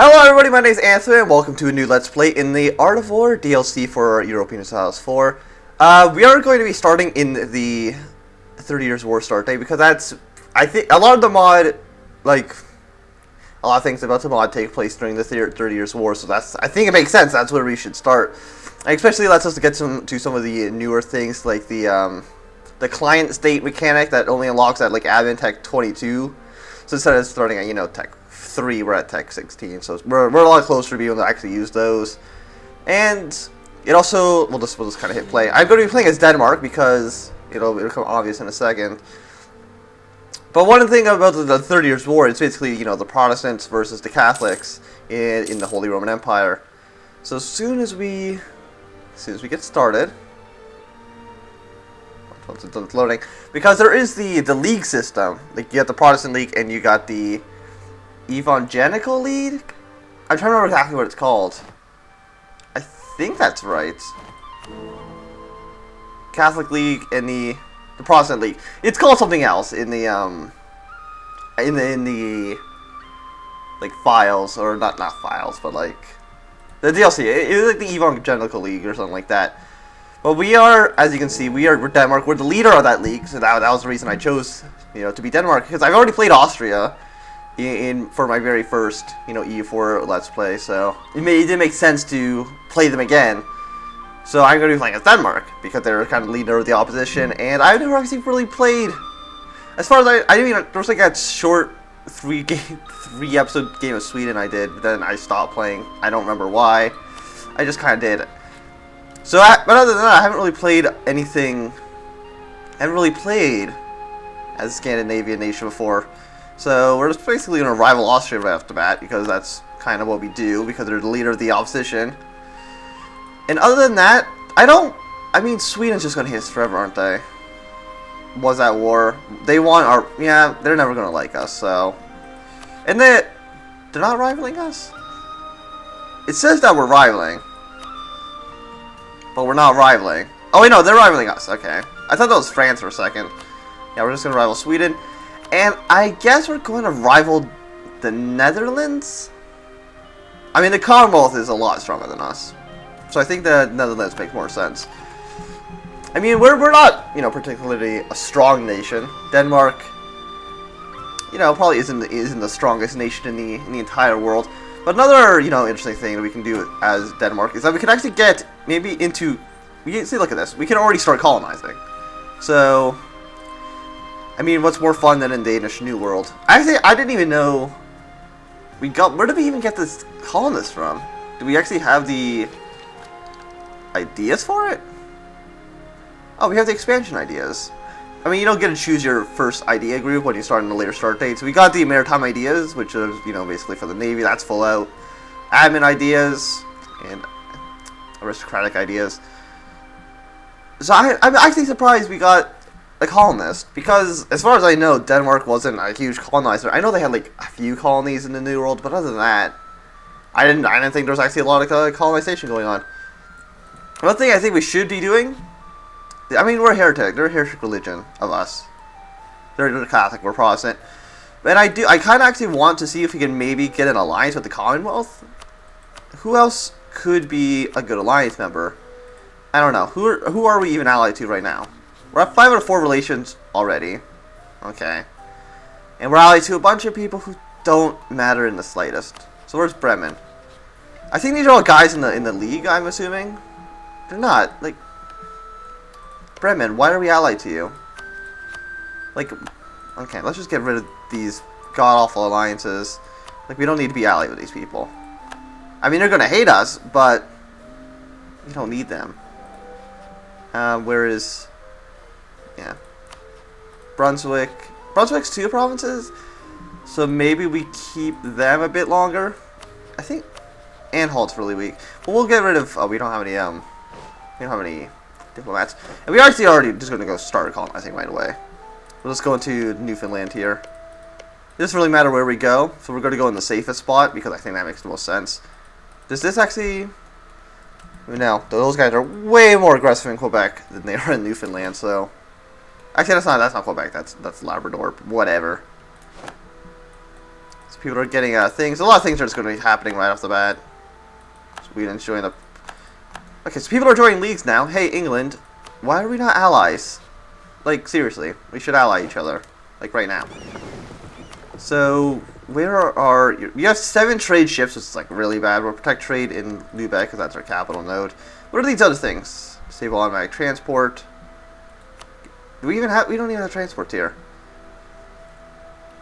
Hello everybody, my name is Anthony and welcome to a new Let's Play in the Art of War DLC for Europa Universalis 4. We are going to be starting in the 30 Years War start date because that's, I think, a lot of the mod, like, a lot of things about the mod take place during the 30 Years War, so that's, I think it makes sense, that's where we should start. And especially lets us get to some of the newer things, like the client state mechanic that only unlocks at, like, admin tech 22. So instead of starting at, you know, tech 3, we're at tech 16, so we're a lot closer to being able to actually use those. And it also, we'll just kind of hit play. I'm going to be playing as Denmark because it'll become obvious in a second. But one thing about the 30 Years War is basically, you know, the Protestants versus the Catholics in the Holy Roman Empire. So as soon as we get started, once it's done loading, because there is the league system. Like, you got the Protestant League and you got the Evangelical League? I'm trying to remember exactly what it's called. I think that's right. Catholic League and the Protestant League. It's called something else in the like files, or not files, but like the DLC. It was like the Evangelical League or something like that. But we are, as you can see, we're Denmark. We're the leader of that league, so that was the reason I chose, you know, to be Denmark, because I've already played Austria for my very first, you know, EU4 Let's Play, so it did make sense to play them again. So I'm going to be playing as Denmark, because they're kind of leader of the opposition, and I've never actually really played, as far as I didn't even, there was like that short 3 episode game of Sweden I did, but then I stopped playing. I don't remember why. I just kind of did it. So, but other than that, I haven't really played anything, I haven't really played as a Scandinavian nation before. So we're just basically going to rival Austria right off the bat, because that's kind of what we do, because they're the leader of the opposition. And other than that, I mean, Sweden's just going to hit us forever, aren't they? Was at war. They want our, yeah, they're never going to like us, so. And they're not rivaling us? It says that we're rivaling. But we're not rivaling. Oh wait, no, they're rivaling us, okay. I thought that was France for a second. Yeah, we're just going to rival Sweden. And I guess we're going to rival the Netherlands? I mean, the Commonwealth is a lot stronger than us. So I think the Netherlands makes more sense. I mean, we're not, you know, particularly a strong nation. Denmark, you know, probably isn't the strongest nation in the entire world. But another, you know, interesting thing that we can do as Denmark is that we can actually get maybe into, see, look at this. We can already start colonizing. So, I mean, what's more fun than in Danish New World? Actually, I didn't even know where did we even get this colonist from? Do we actually have the ideas for it? Oh, we have the expansion ideas. I mean, you don't get to choose your first idea group when you start in the later start dates. We got the maritime ideas, which is, you know, basically for the Navy. That's full out. Admin ideas and aristocratic ideas. So I'm actually surprised we got a colonist, because as far as I know, Denmark wasn't a huge colonizer. I know they had like a few colonies in the New World, but other than that, I didn't think there was actually a lot of colonization going on. One thing I think we should be doing, I mean, we're heretic. They're a heretic religion of us. They're Catholic. We're Protestant. But I kind of actually want to see if we can maybe get an alliance with the Commonwealth. Who else could be a good alliance member? I don't know. Who are we even allied to right now? We're at 5 out of 4 relations already. Okay. And we're allied to a bunch of people who don't matter in the slightest. So where's Bremen? I think these are all guys in the league, I'm assuming. They're not. Like, Bremen, why are we allied to you? Like, okay, let's just get rid of these god-awful alliances. Like, we don't need to be allied with these people. I mean, they're going to hate us, but we don't need them. Where is... Yeah. Brunswick. Brunswick's 2 provinces, so maybe we keep them a bit longer. I think Anhalt's really weak. But we'll get rid of... Oh, we don't have any diplomats. And we actually already just going to go start colonizing right away. We'll just go into Newfoundland here. It doesn't really matter where we go, so we're going to go in the safest spot, because I think that makes the most sense. Does this actually... No, those guys are way more aggressive in Quebec than they are in Newfoundland, so... Actually, that's not Quebec. That's Labrador. Whatever. So people are getting things. A lot of things are just going to be happening right off the bat. Sweden's joining up. Okay, so people are joining leagues now. Hey, England, why are we not allies? Like, seriously, we should ally each other. Like, right now. So, where are our... We have 7 trade ships, which is, like, really bad. We'll protect trade in Lubeck, because that's our capital node. What are these other things? Disable automatic transport. Do we even have... We don't even have transport here.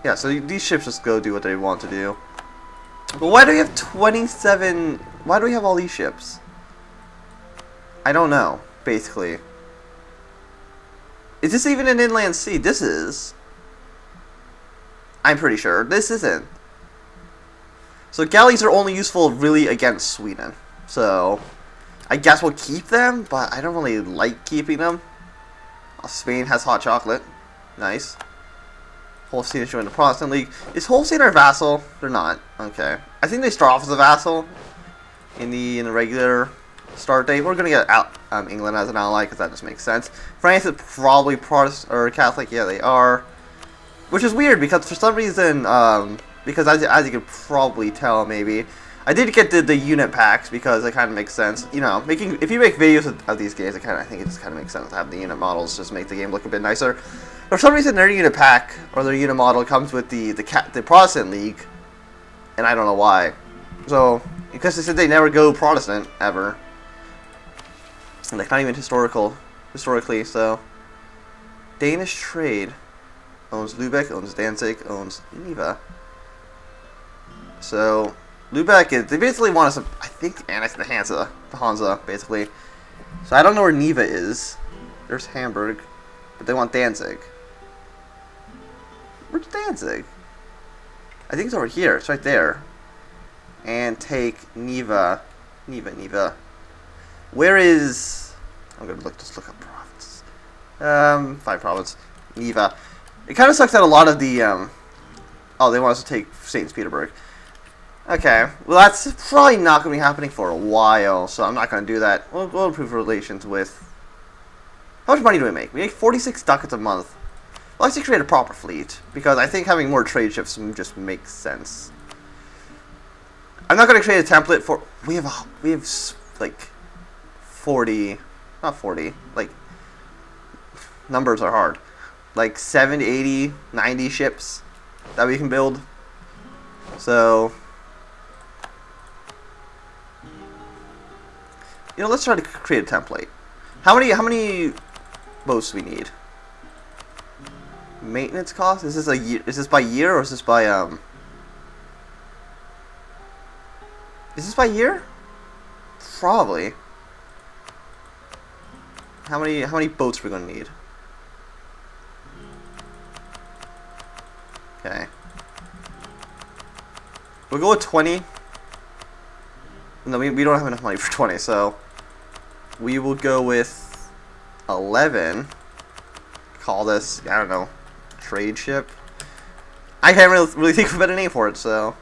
Yeah, so these ships just go do what they want to do. But why do we have 27... Why do we have all these ships? I don't know, basically. Is this even an inland sea? This is. I'm pretty sure. This isn't. So galleys are only useful really against Sweden. So I guess we'll keep them, but I don't really like keeping them. Oh, Spain has hot chocolate. Nice. Holstein is joining the Protestant League. Is Holstein our vassal? They're not. Okay. I think they start off as a vassal in the regular start date. We're gonna get England as an ally because that just makes sense. France is probably Protestant or Catholic. Yeah, they are. Which is weird because for some reason, because as you can probably tell, maybe I did get the unit packs because it kind of makes sense. You know, if you make videos of these games, I think it just kind of makes sense to have the unit models just make the game look a bit nicer. But for some reason, their unit pack or their unit model comes with the Protestant League, and I don't know why. So because they said they never go Protestant ever. And they're not even historically, so. Danish trade owns Lubeck, owns Danzig, owns Neva. So, Lubeck is, they basically want us to, I think, annex the Hansa, basically. So I don't know where Neva is. There's Hamburg, but they want Danzig. Where's Danzig? I think it's over here, it's right there. And take Neva. Where is... I'm going to just look up provinces. 5 provinces. Neva. It kind of sucks that a lot of the... oh, they want us to take St. Petersburg. Okay. Well, that's probably not going to be happening for a while, so I'm not going to do that. We'll improve relations with... How much money do we make? We make 46 ducats a month. We'll actually create a proper fleet, because I think having more trade ships just makes sense. I'm not going to create a template for... We have like... 40, not 40, like, numbers are hard, like 70, 80, 90 ships that we can build. So, you know, let's try to create a template. How many boats do we need? Maintenance cost? Is this a year? Is this by year or is this by Is this by year? Probably. How many boats are we gonna need? Okay. We'll go with 20. No, we don't have enough money for 20, so we will go with 11. Call this, I don't know, trade ship. I can't really think of a better name for it, so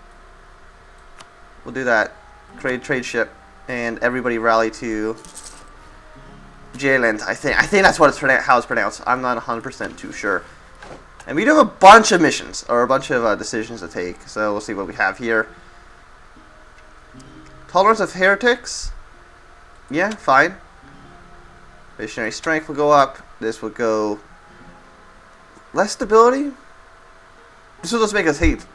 we'll do that. Trade ship, and everybody rally to Jayland. I think that's what how it's pronounced. I'm not 100% too sure. And we do have a bunch of missions, or a bunch of decisions to take. So we'll see what we have here. Tolerance of heretics. Yeah, fine. Missionary strength will go up. This will go less stability. This will just make us hate.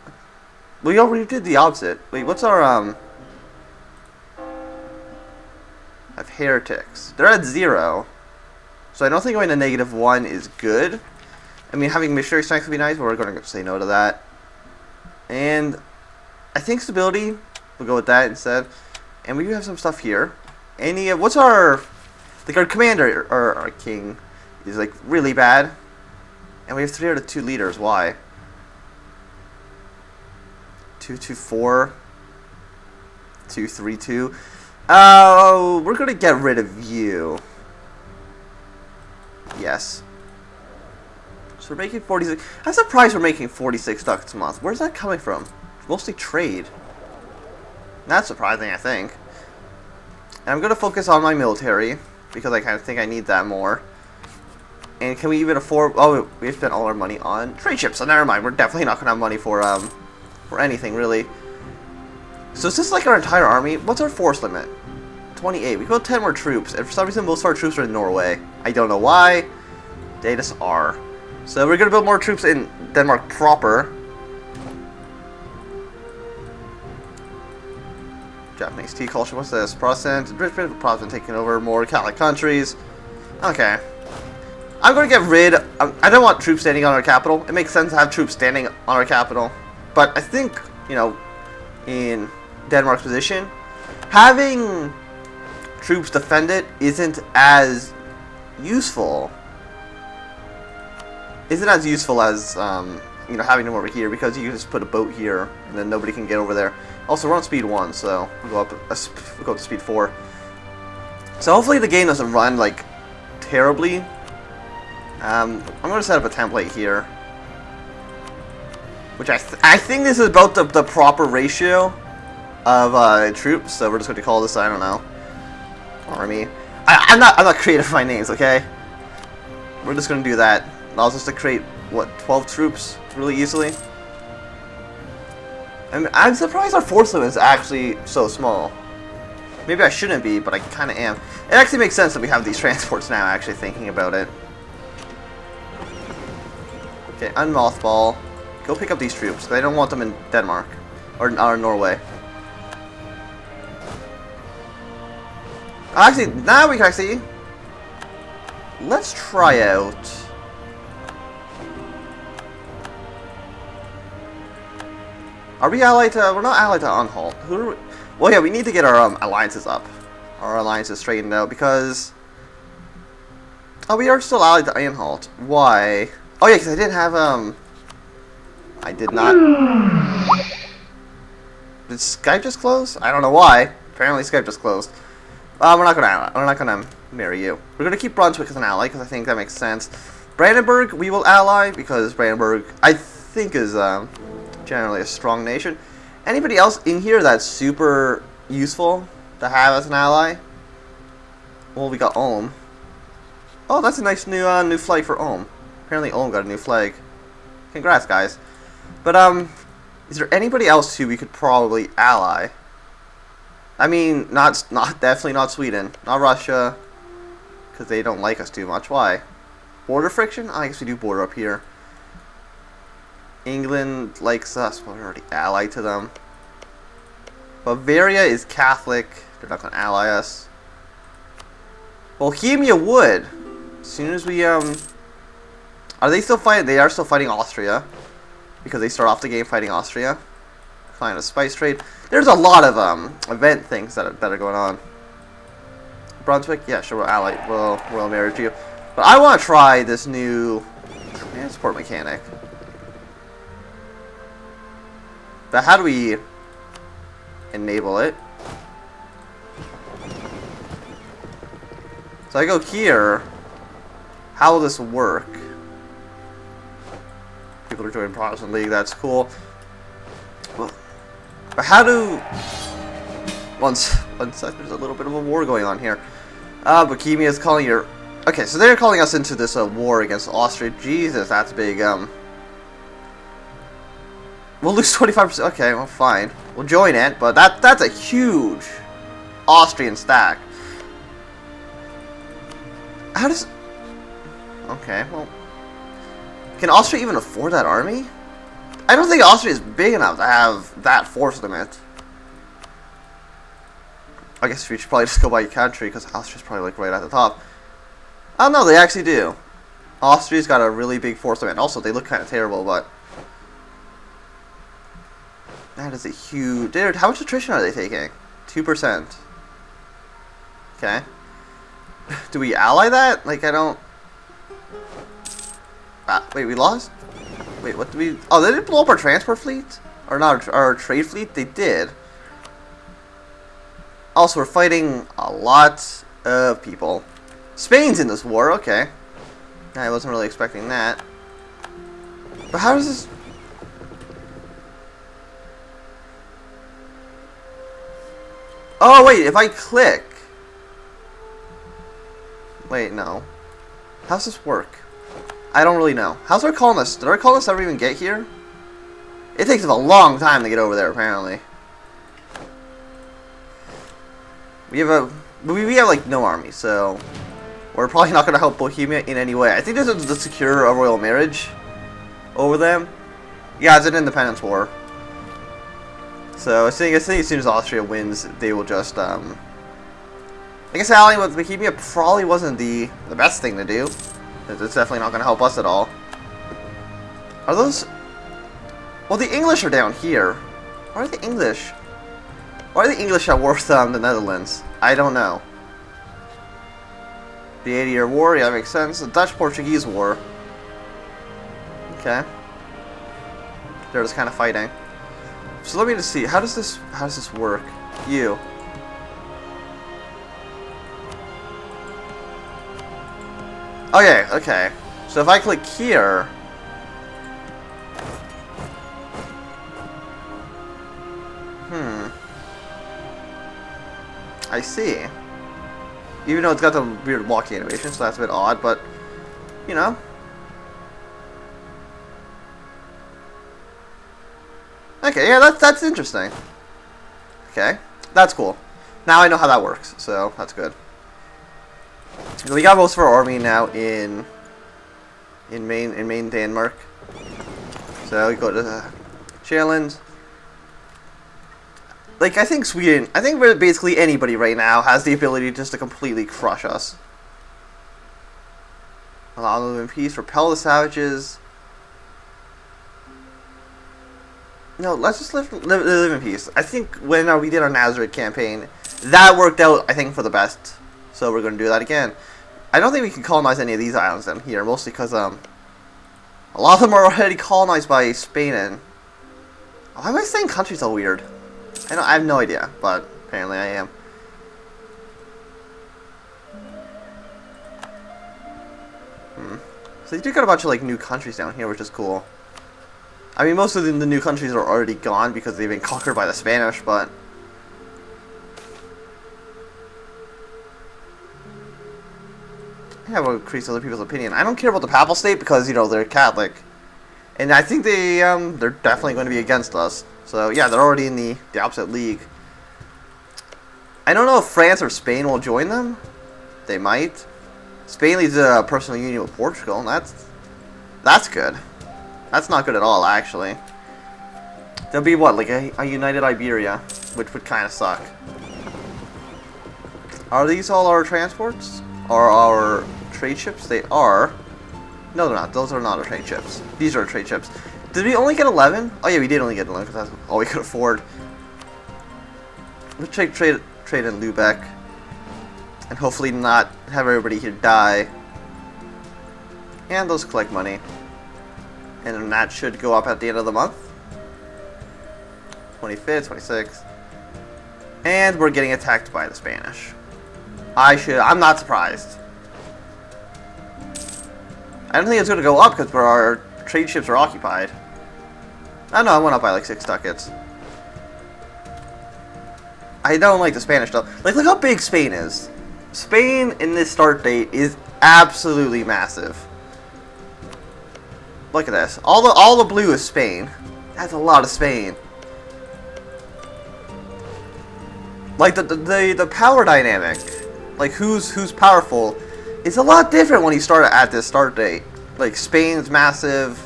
We already did the opposite. Wait, what's our Have heretics. They're at 0. So I don't think going to -1 is good. I mean, having missionary strength would be nice, but we're going to say no to that. And I think stability, we'll go with that instead. And we do have some stuff here. What's our, like our commander, or our king, is like really bad. And we have 3 out of 2 leaders, why? 2-2-4, 2-3-2. Oh, we're going to get rid of you. Yes. So we're making 46. I'm surprised we're making 46 ducats a month. Where's that coming from? Mostly trade. That's surprising, I think. And I'm going to focus on my military, because I kind of think I need that more. And can we even afford... Oh, we spent all our money on trade ships, so never mind. We're definitely not going to have money for for anything, really. So is this like our entire army? What's our force limit? 28. We got 10 more troops, and for some reason most of our troops are in Norway. I don't know why. They just are. So we're gonna build more troops in Denmark proper. Japanese tea culture, what's this? Protestant, Protestant taking over more Catholic countries. Okay. I'm gonna get rid, I don't want troops standing on our capital. It makes sense to have troops standing on our capital. But I think, you know, in Denmark's position, having troops defend it isn't as useful. Isn't as useful as, you know, having them over here, because you can just put a boat here and then nobody can get over there. Also, we're on speed 1, so we'll go up to speed 4. So hopefully the game doesn't run like terribly. I'm going to set up a template here, which I think this is about the proper ratio of troops. So we're just going to call this, I don't know, army. I'm not creative with my names, okay? We're just going to do that. Allows us to create what, 12 troops really easily. I mean, I'm surprised our force limit is actually so small. Maybe I shouldn't be, but I kind of am. It actually makes sense that we have these transports now, actually thinking about it. Okay, unmothball. Go pick up these troops, because I don't want them in Denmark. Or Norway. Actually, now we can actually... Let's try out... Are we allied to... We're not allied to Anhalt. Who are we? Well, yeah, we need to get our alliances up. Our alliances straightened out, because... Oh, we are still allied to Anhalt. Why? Oh, yeah, because I didn't have, I did not... Did Skype just close? I don't know why. Apparently Skype just closed. We're not gonna marry you. We're gonna keep Brunswick as an ally, because I think that makes sense. Brandenburg, we will ally, because Brandenburg, I think, is, generally a strong nation. Anybody else in here that's super useful to have as an ally? Well, we got Ulm. Oh, that's a nice new flag for Ulm. Apparently Ulm got a new flag. Congrats, guys. But is there anybody else who we could probably ally? I mean, definitely not Sweden, not Russia, because they don't like us too much. Why? Border friction? I guess we do border up here. England likes us. Well, we're already allied to them. Bavaria is Catholic. They're not going to ally us. Bohemia would. As soon as we, Are they still fighting? They are still fighting Austria. Because they start off the game fighting Austria. Find a spice trade. There's a lot of, event things that are going on. Brunswick? Yeah, sure, we'll ally. We'll marry you. But I want to try this new transport mechanic. But how do we enable it? So I go here. How will this work? People are joining Protestant League. That's cool. Well, but how do... One sec. There's a little bit of a war going on here. Bohemia is calling your... Okay, so they're calling us into this war against Austria. Jesus, that's big. We'll lose 25%. Okay, well, fine. We'll join it, but that's a huge Austrian stack. How does... Okay, well... Can Austria even afford that army? I don't think Austria is big enough to have that force limit. I guess we should probably just go by country, because Austria's probably like right at the top. Oh no, they actually do. Austria's got a really big force limit. Also, they look kind of terrible, but... That is a huge... Dude, how much attrition are they taking? 2%. Okay. Do we ally that? Like, I don't... wait, we lost? Wait, what did we... Oh, they didn't blow up our transport fleet? Or not, our trade fleet? They did. Also, we're fighting a lot of people. Spain's in this war, okay. I wasn't really expecting that. But how does this... Oh, wait, if I click... Wait, no. How's this work? I don't really know. How's our colonists? Did our colonists ever even get here? It takes them a long time to get over there, apparently. We have like no army, so we're probably not going to help Bohemia in any way. I think this is to secure a royal marriage over them. Yeah, it's an independence war. So I think as soon as Austria wins, they will just I guess allying with Bohemia probably wasn't the best thing to do. It's definitely not going to help us at all. Are those? Well, the English are down here. Why are the English? Why are the English at war with the Netherlands? I don't know. The 80-year war, yeah, that makes sense. The Dutch-Portuguese war. Okay. They're just kind of fighting. So let me just see. How does this work? You. Okay, okay. So if I click here. I see. Even though it's got the weird walking animation, so that's a bit odd, but you know. Okay, yeah, that's interesting. Okay, that's cool. Now I know how that works, so that's good. We got most of our army now in main Denmark. So we go to Sjælland. Like, I think Sweden, I think basically anybody right now has the ability just to completely crush us. Allow them to live in peace, repel the savages. No, let's just live in peace. I think when we did our Nazareth campaign, that worked out, I think, for the best. So we're going to do that again. I don't think we can colonize any of these islands down here, mostly because a lot of them are already colonized by Spain. And why am I saying countries so weird? I have no idea, but apparently I am. So they do got a bunch of like new countries down here, which is cool. I mean, most of the new countries are already gone because they've been conquered by the Spanish, but I have to increase other people's opinion. I don't care about the Papal State because, you know, they're Catholic. And I think they're definitely going to be against us. So, yeah, they're already in the opposite league. I don't know if France or Spain will join them. They might. Spain leads a personal union with Portugal, and that's good. That's not good at all, actually. There'll be, what, like a united Iberia, which would kind of suck. Are these all our transports? Or our trade ships? They are. No, they're not. Those are not our trade ships. These are our trade ships. Did we only get 11? Oh, yeah, we did only get 11 because that's all we could afford. Let's trade in Lubeck. And hopefully not have everybody here die. And those collect money. And then that should go up at the end of the month. 25th, 26th. And we're getting attacked by the Spanish. I'm not surprised. I don't think it's going to go up because our trade ships are occupied. I know, I went up by like 6 ducats. I don't like the Spanish stuff. Like, look how big Spain is. Spain in this start date is absolutely massive. Look at this. All the blue is Spain. That's a lot of Spain. Like the power dynamic, like who's powerful, it's a lot different when you start at this start date. Like Spain's massive,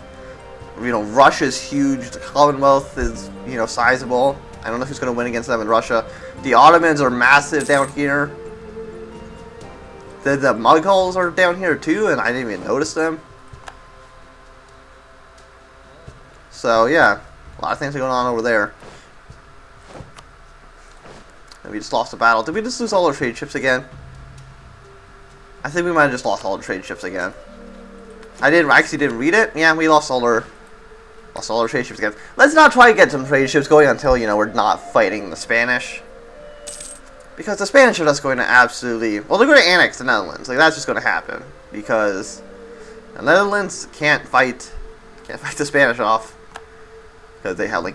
you know, Russia's huge, the Commonwealth is, you know, sizable. I don't know who's going to win against them in Russia. The Ottomans are massive down here. The Mughals are down here too, and I didn't even notice them. So yeah, a lot of things are going on over there. And we just lost a battle. Did we just lose all our trade ships again? I think we might have just lost all the trade ships again. I actually didn't read it. Yeah, we lost all our trade ships again. Let's not try to get some trade ships going until, you know, we're not fighting the Spanish. Because the Spanish are just going to absolutely, well, they're going to annex the Netherlands. Like, that's just going to happen. Because the Netherlands can't fight the Spanish off. Because they have like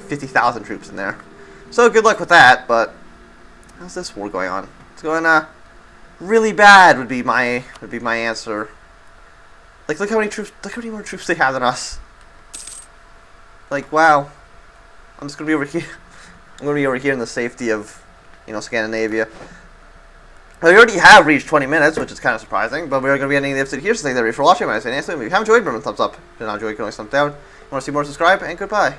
50,000 troops in there. So good luck with that, but how's this war going on? It's going really bad would be my answer. Like, look how many more troops they have than us. Like, wow. I'm just gonna be over here. I'm gonna be over here in the safety of, Scandinavia. We already have reached 20 minutes, which is kind of surprising, but we are going to be ending the episode here, so thank you for watching. If you have enjoyed, remember thumbs up. If you not enjoyed, you can always thumbs down. If you want to see more, subscribe, and goodbye.